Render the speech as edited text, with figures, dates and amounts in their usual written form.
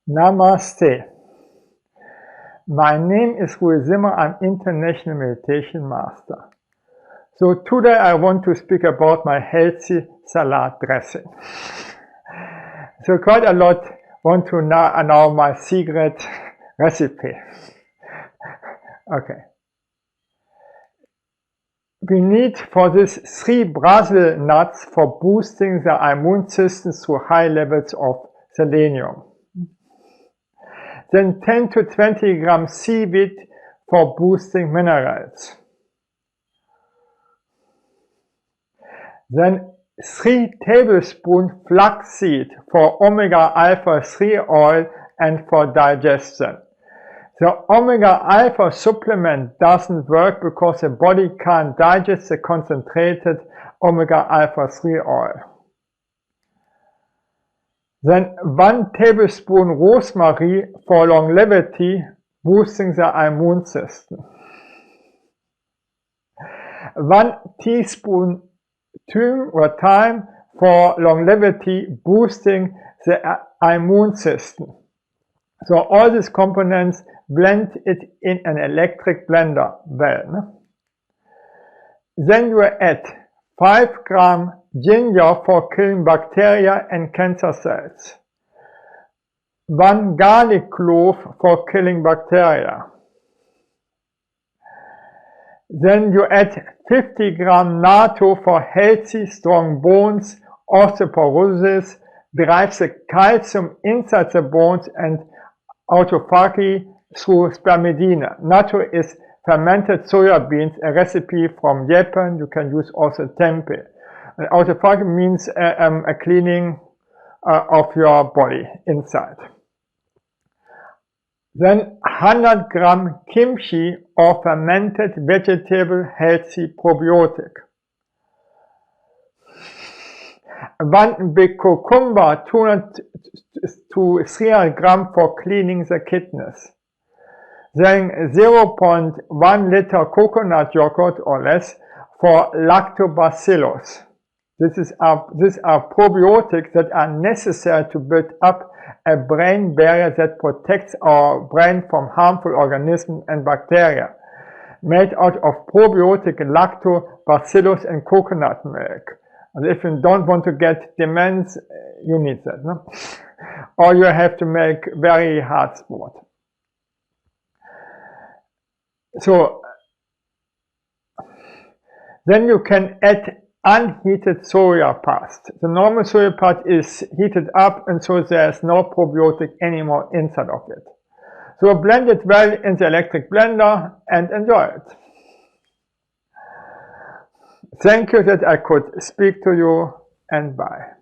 Namaste. My name is Rui Zimmer. I'm International Meditation Master. So today I want to speak about my healthy salad dressing. So quite a lot want to know my secret recipe. Okay. We need for this 3 Brazil nuts for boosting the immune system through high levels of selenium. Then 10 to 20 grams seaweed for boosting minerals. Then 3 tablespoons flaxseed for omega-alpha-3 oil and for digestion. The omega-alpha supplement doesn't work because the body can't digest the concentrated omega-alpha-3 oil. Then 1 tablespoon rosemary for longevity, boosting the immune system. 1 teaspoon thyme for longevity, boosting the immune system. So all these components, blend it in an electric blender well. No? Then you add 5 grams ginger for killing bacteria and cancer cells. 1 garlic clove for killing bacteria. Then you add 50 grams natto for healthy, strong bones. Osteoporosis drives the calcium inside the bones and autophagy through Spermidine. Natto is fermented soya beans, a recipe from Japan. You can use also Tempe. And autophagy means a cleaning of your body inside. Then 100 grams kimchi or fermented vegetable healthy probiotic. 1 big cucumber, 200 to 300 grams for cleaning the kidneys. Then 0.1 liter coconut yogurt or less for lactobacillus. These are probiotics that are necessary to build up a brain barrier that protects our brain from harmful organisms and bacteria, made out of probiotic lactobacillus and coconut milk. And if you don't want to get dementia, you need that, no? Or you have to make very hard sport. So then you can add unheated soya paste. The normal soya paste is heated up, and so there's no probiotic anymore inside of it. So blend it well in the electric blender and enjoy it. Thank you that I could speak to you, and bye.